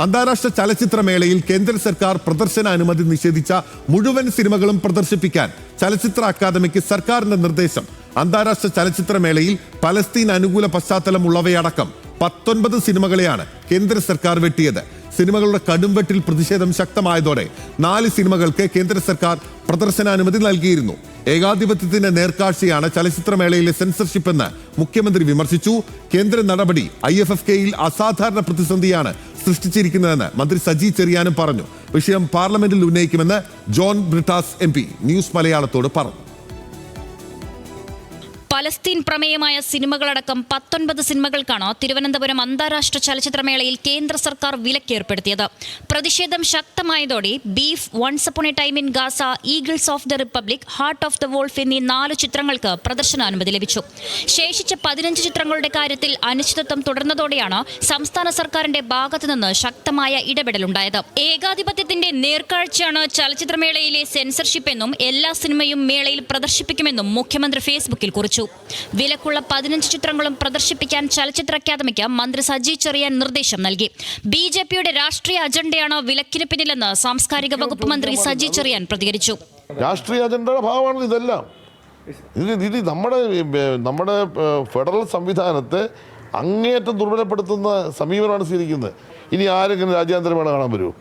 അന്താരാഷ്ട്ര ചലച്ചിത്രമേളയിൽ കേന്ദ്ര സർക്കാർ പ്രദർശന അനുമതി നിഷേധിച്ച മുഴുവൻ സിനിമകളും പ്രദർശിപ്പിക്കാൻ ചലച്ചിത്ര അക്കാദമിക്ക് സർക്കാരിന്റെ നിർദ്ദേശം. അന്താരാഷ്ട്ര ചലച്ചിത്രമേളയിൽ പലസ്തീൻ അനുകൂല പശ്ചാത്തലമുള്ളവയടക്കം 19 സിനിമകളെയാണ് കേന്ദ്ര സർക്കാർ വെട്ടിയത്. സിനിമകളുടെ കടുംവെട്ടിൽ പ്രതിഷേധം ശക്തമായതോടെ 4 സിനിമകൾക്ക് കേന്ദ്ര സർക്കാർ പ്രദർശനാനുമതി നൽകിയിരുന്നു. ഏകാധിപത്യത്തിന്റെ നേർക്കാഴ്ചയാണ് ചലച്ചിത്രമേളയിലെ സെൻസർഷിപ്പ് എന്ന് മുഖ്യമന്ത്രി വിമർശിച്ചു. കേന്ദ്ര നടപടി IFFK-യിൽ അസാധാരണ പ്രതിസന്ധിയാണ് സൃഷ്ടിച്ചിരിക്കുന്നതെന്ന് മന്ത്രി സജി ചെറിയാനും പറഞ്ഞു. വിഷയം പാർലമെന്റിൽ ഉന്നയിക്കുമെന്ന് ജോൺ ബ്രിട്ടാസ് MP ന്യൂസ് മലയാളത്തോട് പറഞ്ഞു. പലസ്തീൻ പ്രമേയമായ സിനിമകളടക്കം 19 സിനിമകൾക്കാണ് തിരുവനന്തപുരം അന്താരാഷ്ട്ര ചലച്ചിത്രമേളയിൽ കേന്ദ്ര സർക്കാർ വിലക്കേർപ്പെടുത്തിയത്. പ്രതിഷേധം ശക്തമായതോടെ beef, once upon a time in Gaza, eagles of the republic, heart of the wolf എന്നീ 4 ചിത്രങ്ങൾക്ക് പ്രദർശനാനുമതി ലഭിച്ചു. ശേഷിച്ച 15 ചിത്രങ്ങളുടെ കാര്യത്തിൽ അനിശ്ചിതത്വം തുടർന്നതോടെയാണ് സംസ്ഥാന സർക്കാരിന്റെ ഭാഗത്തുനിന്ന് ശക്തമായ ഇടപെടലുണ്ടായത്. ഏകാധിപത്യത്തിന്റെ നേർക്കാഴ്ചയാണ് ചലച്ചിത്രമേളയിലെ സെൻസർഷിപ്പ് എന്നും എല്ലാ സിനിമയും മേളയിൽ പ്രദർശിപ്പിക്കുമെന്നും മുഖ്യമന്ത്രി ഫേസ്ബുക്കിൽ കുറിച്ചു. വിലക്കുള്ള 15 ചിത്രങ്ങളും പ്രദർശിപ്പിക്കാൻ ചലച്ചിത്ര അക്കാദമിക്ക് മന്ത്രി സജി ചെറിയാൻ നിർദ്ദേശം നൽകി. BJP-യുടെ രാഷ്ട്രീയ അജണ്ടയാണ് വിലക്കിന് പിന്നിലെന്ന് സാംസ്കാരിക വകുപ്പ് മന്ത്രി സജി ചെറിയാൻ പ്രതികരിച്ചു. രാഷ്ട്രീയ അജണ്ടയുടെ ഭാഗമാണ് ഇതെല്ലാം. ഇത് നമ്മുടെ ഫെഡറൽ സംവിധാനത്തെ അങ്ങേയറ്റം ദുർബലപ്പെടുത്തുന്ന സമീപനമാണ് സ്വീകരിക്കുന്നത്. ഇനി ആരെങ്കിലും രാജ്യാന്തര മേള കാണാൻ വരുമോ?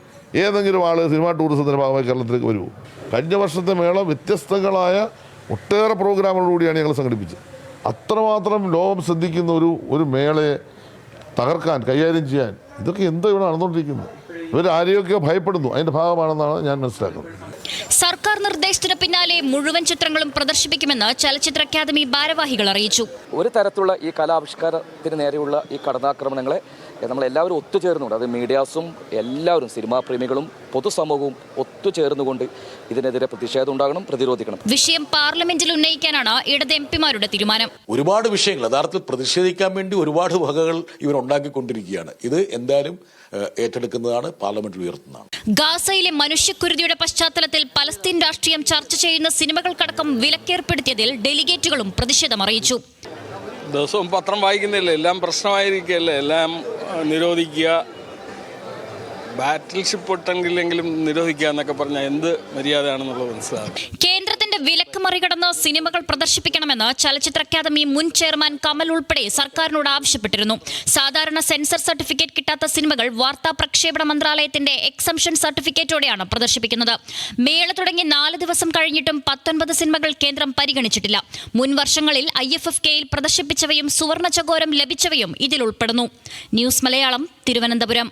ഏതെങ്കിലും ആൾ സിനിമാ ടൂറിസത്തിൻ്റെ ഭാഗമായി കേരളത്തിലേക്ക് വരുമോ? കഴിഞ്ഞ വർഷത്തെ മേള വ്യത്യസ്തങ്ങളായ ഒട്ടേറെ പ്രോഗ്രാമുകളോടുകൂടിയാണ് ഞങ്ങൾ സംഘടിപ്പിച്ചത്. അത്രമാത്രം ലോകം ശ്രദ്ധിക്കുന്ന ഒരു മേളയെ തകർക്കാൻ, കൈകാര്യം ചെയ്യാൻ ഇതൊക്കെ എന്താ ഇവിടെ നടന്നുകൊണ്ടിരിക്കുന്നത്? ഇവർ ആരെയൊക്കെ ഭയപ്പെടുന്നു, അതിൻ്റെ ഭാഗമാണെന്നാണ് ഞാൻ മനസ്സിലാക്കുന്നത്. സർക്കാർ നിർദ്ദേശത്തിന് പിന്നാലെ മുഴുവൻ ചിത്രങ്ങളും പ്രദർശിപ്പിക്കുമെന്ന് ചലച്ചിത്ര അക്കാദമി ഭാരവാഹികൾ അറിയിച്ചു. ഒരു തരത്തിലുള്ള ഈ കലാവിഷ്കാരത്തിന് നേരെയുള്ള ഈ കടന്നാക്രമണങ്ങളെ നമ്മളെല്ലാവരും ഒത്തുചേർന്നുകൊണ്ട്, അത് മീഡിയാസും എല്ലാവരും, സിനിമാ പ്രേമികളും പൊതുസമൂഹവും ഒത്തുചേർന്നുകൊണ്ട് ഇതിനെതിരെ പ്രതിഷേധം ഉണ്ടാകണം, പ്രതിരോധിക്കണം. വിഷയം പാർലമെന്റിൽ ഉന്നയിക്കാനാണ് ഇടത് MP-മാരുടെ തീരുമാനം. ഒരുപാട് വിഷയങ്ങൾ യഥാർത്ഥത്തിൽ പ്രതിഷേധിക്കാൻ വേണ്ടി ഒരുപാട് വകകൾ ഇവർ ഉണ്ടാക്കിക്കൊണ്ടിരിക്കുകയാണ്. ഇത് എന്തായാലും ഏറ്റെടുക്കുന്നതാണ്, പാർലമെന്റിൽ ഉയർത്തുന്നതാണ്. ഗാസയിലെ മനുഷ്യക്കുരുതിയുടെ പശ്ചാത്തലത്തിൽ പലസ്തീൻ രാഷ്ട്രീയം ചർച്ച ചെയ്യുന്ന സിനിമകൾക്കടക്കം വിലക്കേർപ്പെടുത്തിയതിൽ ഡെലിഗേറ്റുകളും പ്രതിഷേധം അറിയിച്ചു. ദിവസവും പത്രം വായിക്കുന്നില്ല, എല്ലാം പ്രശ്നമായിരിക്കുകയല്ലേ, എല്ലാം നിരോധിക്കുക, ബാറ്റിൽ ഷിപ്പ് ഒട്ടെങ്കിലെങ്കിലും നിരോധിക്കുക എന്നൊക്കെ പറഞ്ഞാൽ എന്ത് മര്യാദയാണെന്നുള്ളത് മനസ്സിലാകും. കേന്ദ്രത്തിന്റെ വിലക്ക് മറികടന്ന് സിനിമകൾ പ്രദർശിപ്പിക്കണമെന്ന് ചലച്ചിത്ര അക്കാദമി മുൻ ചെയർമാൻ കമൽ ഉൾപ്പെടെ സർക്കാരിനോട് ആവശ്യപ്പെട്ടിരുന്നു. സാധാരണ സെൻസർ സർട്ടിഫിക്കറ്റ് കിട്ടാത്ത സിനിമകൾ വാർത്താ പ്രക്ഷേപണ മന്ത്രാലയത്തിന്റെ എക്സംഷൻ സർട്ടിഫിക്കറ്റോടെയാണ് പ്രദർശിപ്പിക്കുന്നത്. മേള തുടങ്ങി 4 ദിവസം കഴിഞ്ഞിട്ടും 19 സിനിമകൾ കേന്ദ്രം പരിഗണിച്ചിട്ടില്ല. മുൻ വർഷങ്ങളിൽ IFFK-യിൽ പ്രദർശിപ്പിച്ചവയും സുവർണ ചകോരം ലഭിച്ചവയും ഇതിൽ ഉൾപ്പെടുന്നു. ന്യൂസ് മലയാളം, തിരുവനന്തപുരം.